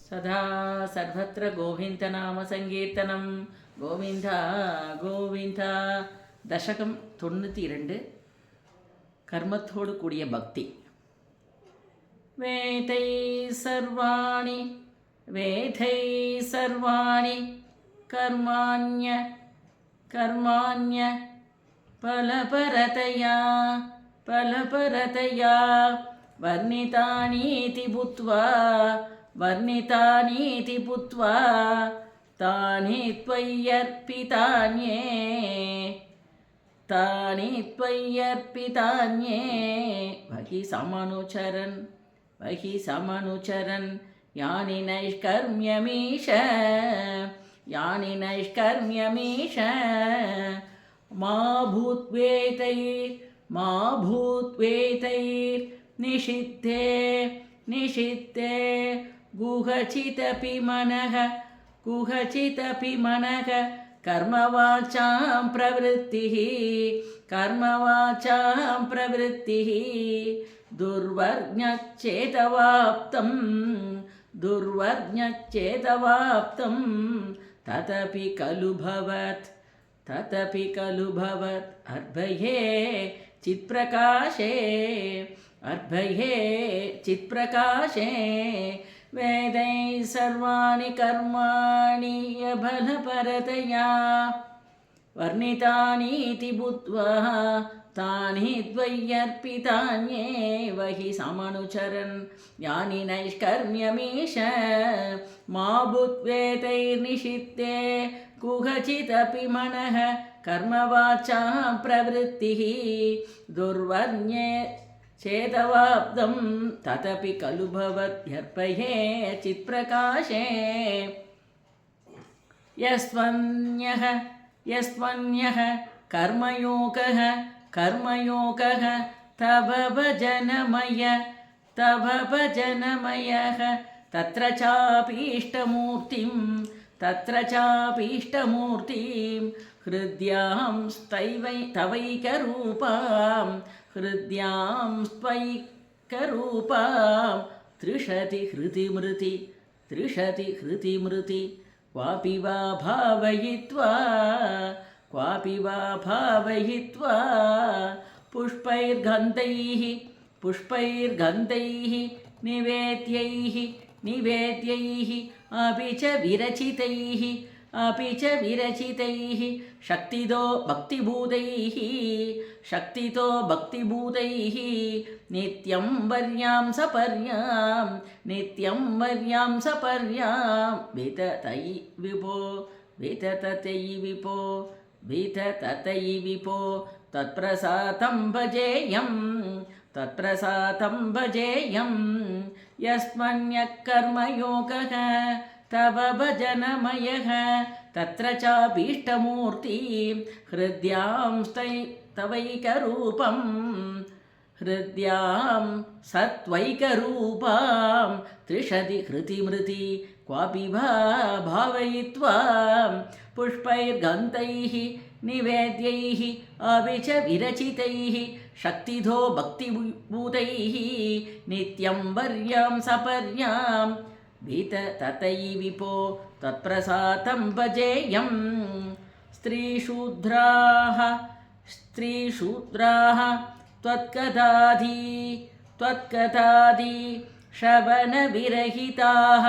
सदा सर्वत्र गोविन्दनामसङ्कीर्तनं गोविन्द गोविन्द दशकं 92 कर्मத்தோடு கூடிய பக்தி. வேதை சர்வாணி கர்மாண்ய பலபரதயா வர்ணிதானீதி புத்வா தானி त्वय्यर्पितान्ये वहि समनुचरन् यानि नैष्कर्म्यमीश मा भूत्वेतैर्निषिद्धे गुहचिदपि मनः कर्मवाचां प्रवृत्तिः दुर्वर्ण्यच्चेतवाप्तं तदपि खलु भवत् अर्भये चित्प्रकाशे वेदै सर्वाणि कर्माणि यबलपरतया वर्णितानीति बुद्ध्वा तानि त्वय्यर्पितान्येव हि समनुचरन् यानि नैष्कर्म्यमीश मा भूत्वेतैर्निषिद्धे कुहचिदपि मनः कर्मवाचां प्रवृत्तिः दुर्वर्ण्ये चेतवाप्तं तदपि खलु भवत्यर्पये चित्प्रकाशे यस्त्वन्यः कर्मयोगः तव भजनमयः तत्र चापीष्टमूर्तिं हृद्यां तवैकरूपां त्रिषति हृतिमृति क्वापि वा भावयित्वा पुष्पैर्गन्धैः निवेद्यैः अपि च विरचितैः शक्तितो भक्तिभूतैः नित्यं वर्यां सपर्यां वितततै विपो तत्प्रसादं भजेयं यस्मन्यः कर्मयोगः तव भजनमयः तत्र चाभीष्टमूर्ति हृद्यां सत्वैकरूपां त्रिषति हृतिमृति क्वापि वा भावयित्वा पुष्पैर्गन्धैः निवेद्यैः अपि च विरचितैः शक्तितो भक्तिभूतैः नित्यं वर्यां सपर्यां वितततै विपो तत्प्रसादं भजेयं स्त्रीशूद्राः त्वत्कथादि श्रवणविरहिताः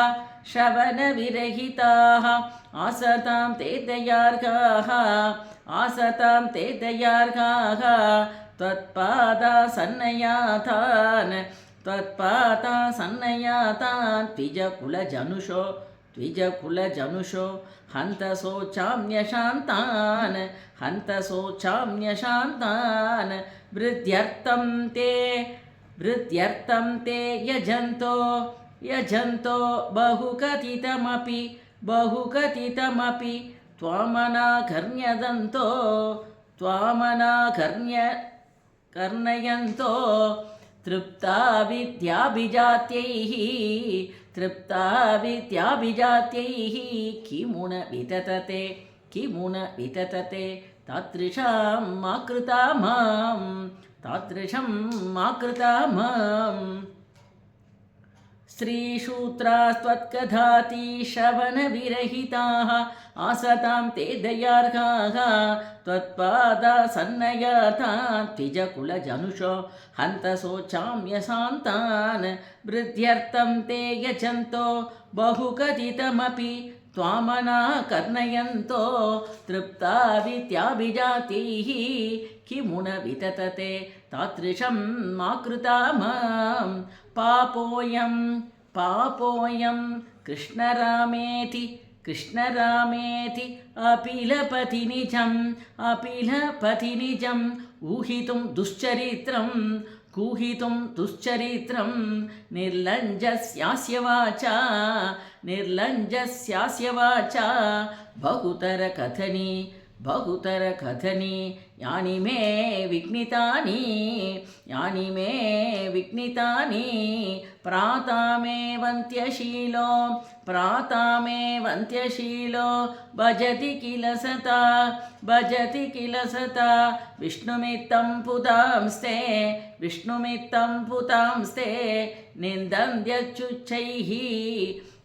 आसतां ते दयार्गाः त्वत्पादासन्नयातान् द्विजकुलजनुषो हन्त शोचाम्यशान्तान् वृद्ध्यर्थं ते यजन्तो बहुकथितमपि त्वामनाकर्ण्ययन्तो तृप्ता विद्याभिजात्यैः किमुन विततते तादृशं मा कृता मां स्त्रीशूद्रास्त्वत्कथाति श्रवणविरहिताः आसतां ते दयार्हाः त्वत्पादासन्नयातान् द्विजकुलजनुषो हन्तशोचाम्यशान्तान् वृद्ध्यर्थं ते यजन्तो बहुकथितमपि त्वामनाकर्णयन्तो तृप्ता वित्याभिजातीः किमुन विततते तादृशं मा कृता मां पापोऽयं कृष्णरामेति अपिलपति निजम् ऊहितुं दुश्चरित्रं निर्लज्जस्यास्य वाचा बहुतरकथनी यानि मे विघ्नितानि प्रातामेवन्त्यशीलो भजति किल सता विष्णुमित्तं पुतांस्ते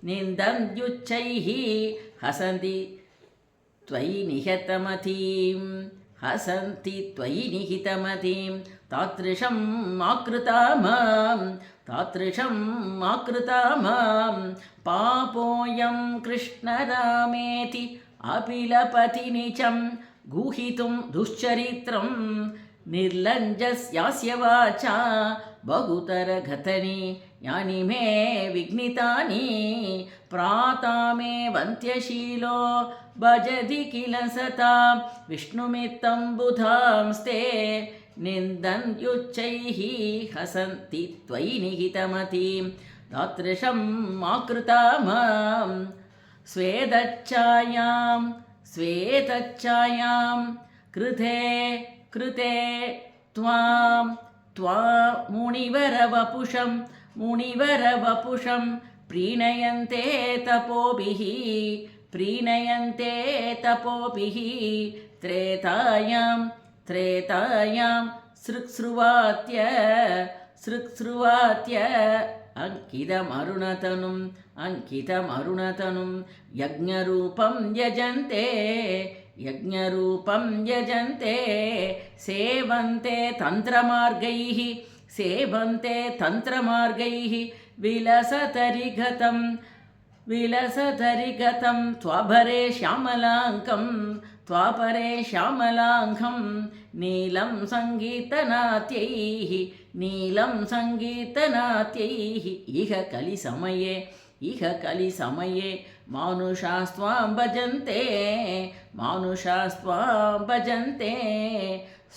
निन्दन्त्युच्चैः हसन्ति त्वयि निहितमतीं तादृशं मा कृता मां पापोऽयं कृष्णरामेति अपिलपति निचं गूहितुं दुश्चरित्रं निर्लज्जस्यास्य वाचा बहुतरघतनि यानि मे विघ्नितानि प्रातामेवन्त्यशीलो भजति किल सता विष्णुमित्तं बुधांस्ते निन्दन्त्युच्चैः हसन्ति त्वयि निहितमतीं तादृशं मा कृता मां स्वेदच्छायां कृते त्वां मुनिवरवपुषं प्रीणयन्ते तपोभिः त्रेतायां सृक्स्रुवात्य अंकितमरुणतनुं यज्ञरूपं यजन्ते सेवन्ते तन्त्रमार्गैः विलसतरिगतं त्वापरे श्यामलाङ्कं नीलं सङ्गीतनाट्यैः इह कलिसमये मानुषास्त्वां भजन्ते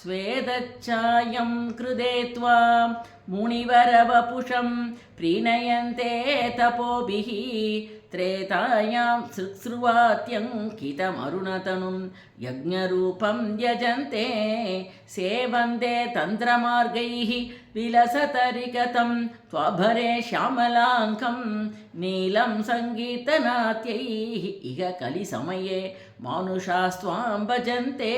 स्वेदच्छायं कृते त्वां मुनिवरवपुषं प्रीणयन्ते तपोभिः त्रेतायां सृक्स्रुवात्यङ्कितमरुणतनुं यज्ञरूपं यजन्ते सेवन्ते तन्त्रमार्गैः विलसतरिगतं त्वभरे श्यामलाङ्कं नीलं सङ्गीतनाट्यैः इह कलिसमये मानुषास्त्वां भजन्ते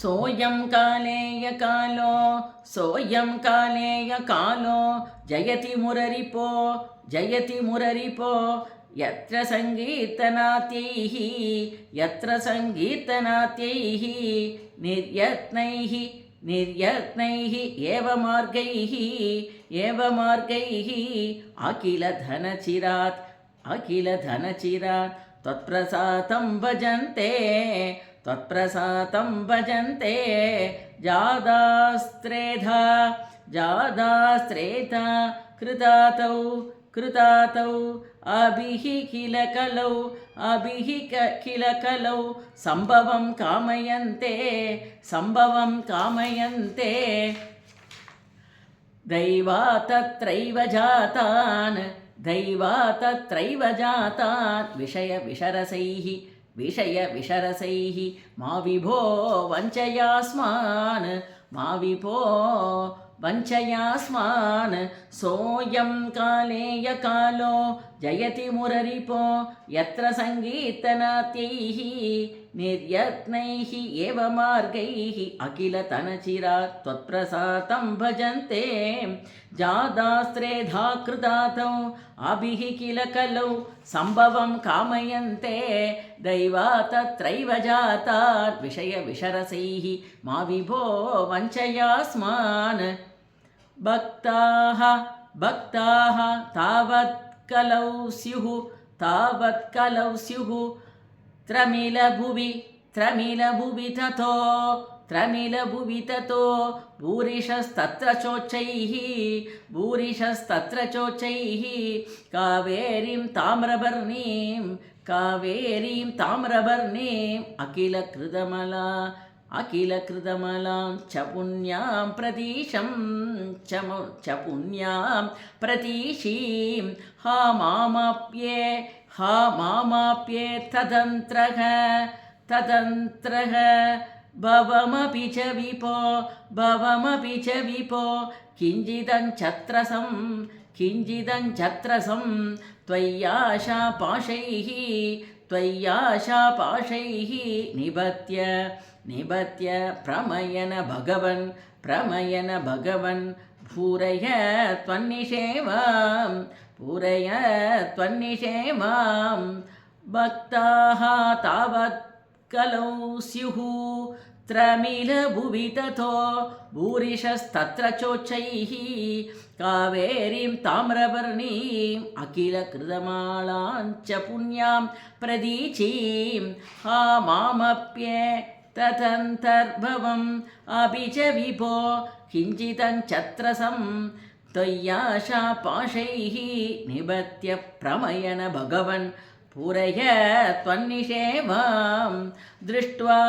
सोऽयं कालेयकालो जयति मुररिपो यत्र सङ्गीतनाट्यैः निर्यत्नैः एव मार्गैः अखिलधनचिरात् त्वत्प्रसादं भजन्ते जादास्त्रेधा कृतातौ अभिः किल कलौ सम्भवं कामयन्ते दैवा तत्रैव जातान् विषयविशरसैः मा विभो वञ्चयास्मान् सोऽयं कालेयकालो जयति मुररिपो यत्र सङ्गीतनाट्यैः निर्यत्नैः एव मार्गैः अखिलतनचिरात् त्वत्प्रसादं भजन्ते जादास्त्रेधा कृतातौ अभिः किल कलौ सम्भवं कामयन्ते दैवा तत्रैव जातात् विषयविषरसैः मा विभो वञ्चयास्मान् भक्ताः तावत् कलौ स्युः त्रमिलभुवि ततो भूरिशस्तत्र चोच्चैः कावेरीं ताम्रवर्णीम् अखिलकृतमलां च पुण्यां प्रतीशीं हा मामाप्ये तदन्त्रः भवमपि च विपो किञ्चिदञ्छत्रसं त्वय्याशापाशैः निबत्य प्रमयन भगवन् पूरय त्वन्निषेवां भक्ताः तावत् कलौ स्युः त्रमिलभुवि ततो भूरिशस्तत्र चोच्चैः कावेरीं ताम्रवर्णीम् अखिलकृतमालां च पुण्यां प्रदीचीं हा मामप्ये तदन्तर्भवम् अपि च विभो किञ्चिदञ्छत्रसं त्वय्याशापाशैः निबत्य प्रमयन भगवन् पूरय त्वन्निषेवां दृष्ट्वा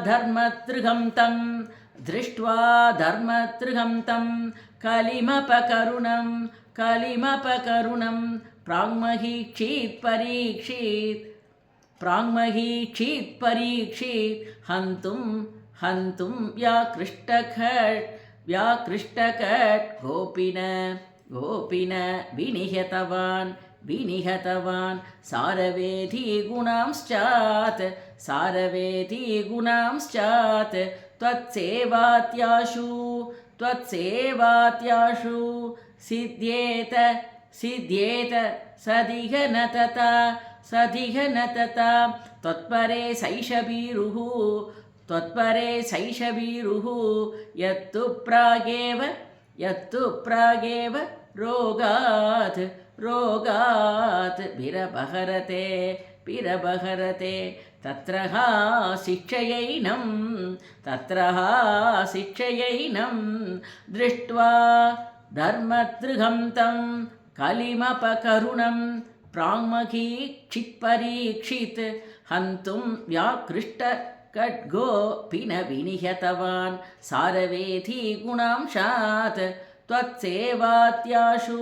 धर्मतृगं तं कलिमपकरुणं प्राङ्महीक्षीत् परीक्षीत् हन्तुं व्याकृष्टकट् गोपिन विनिहतवान् सारवेधी गुणांश्चात् त्वत्सेवात्याशु सिद्ध्येत सदिह न तथा त्वत्परे सैषवीरुः यत्तु प्रागेव रोगात् विरबहरते तत्र शिक्षयैनं दृष्ट्वा धर्मतृगं तं कलिमपकरुणं प्राङ्महीक्षित्परीक्षित् हन्तुं व्याकृष्टकड्गोपिन विनिहतवान् सारवेधी गुणांशात् त्वत्सेवात्याशु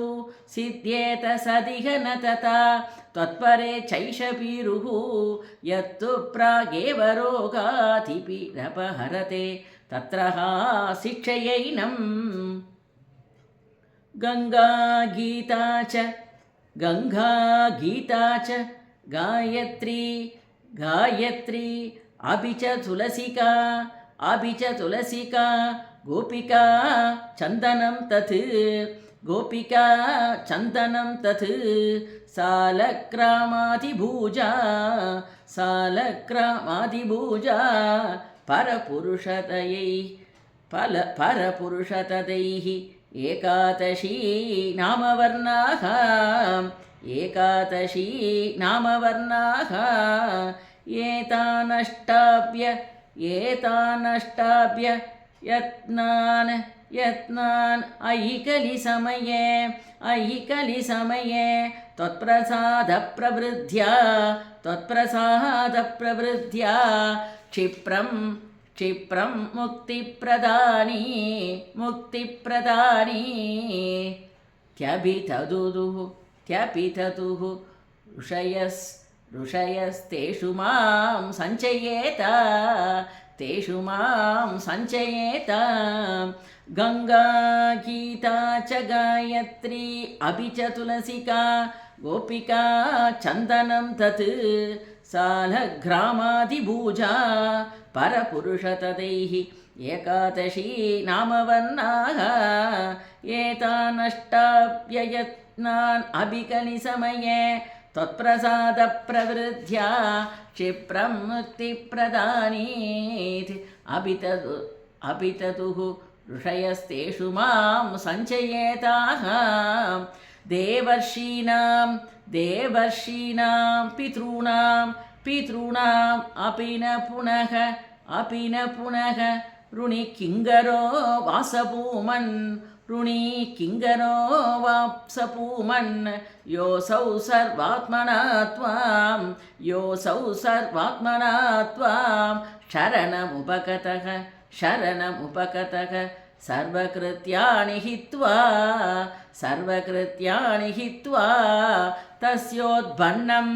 सिद्ध्येत सदिह न तथा त्वत्परे चैषवीरुः यत्तु प्रागेव रोगातिपिरपहरते तत्र शिक्षयैनं गङ्गा गीता च गायत्री अपि च तुलसिका गोपिका चन्दनं तत् सालग्रामादिभूजा परपुरुषतदैः एकादशी नामवर्णाः एतानष्टाभ्य यत्नान् ऐहिकलिसमये त्वत्प्रसादप्रवृद्ध्या क्षिप्रं मुक्तिप्रदानी त्यपिततुः ऋषयस्तेषु मां सञ्चयेत गङ्गा गीता च गायत्री अपि च गोपिका चन्दनं तत् सालग्रामादिभूजा परपुरुषतदैः एकादशी नामवर्णाः एतानष्टाप्ययत्नान् अभिकलिसमये त्वत्प्रसादप्रवृद्ध्या क्षिप्रं मुक्तिप्रदानीति अभिततुः ऋषयस्तेषु मां सञ्चयेताः देवर्षीणां पितॄणाम् अपि न पुनः ऋणि किङ्गरो वासपूमन् योऽसौ सर्वात्मना त्वां शरणमुपगतः सर्वकृत्यानि हित्वा तस्योत्पन्नं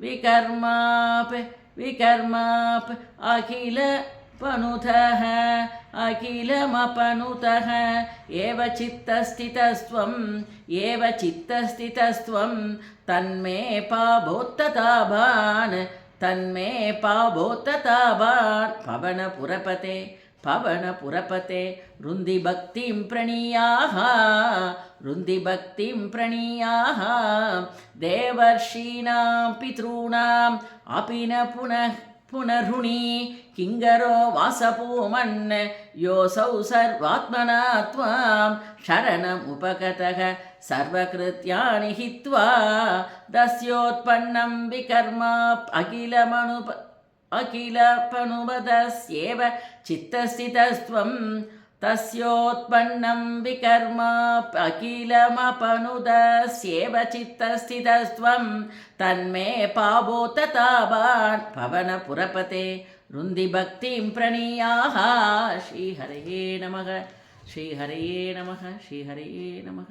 विकर्माप अखिलमपनुतः एव चित्तस्थितस्त्वं तन्मे पाबोत्तताभान् पवनपुरपते रुन्दिभक्तिं प्रणीयाः देवर्षीणां पितॄणाम् अपि न पुनर्ऋणि किङ्गरो वासपूमन् योऽसौ सर्वात्मना त्वां शरणमुपगतः सर्वकृत्यानि हित्वा तस्योत्पन्नं विकर्माप् अखिलपनुपदस्येव चित्तस्थितस्त्वं तस्योत्पन्नं विकर्माप् अखिलमपनुदस्येव चित्तस्थितस्त्वं तन्मे पावोत्तताभान् पवनपुरपते रुन्दिभक्तिं प्रणीयाः श्रीहरये नमः श्रीहरये नमः श्रीहरये नमः।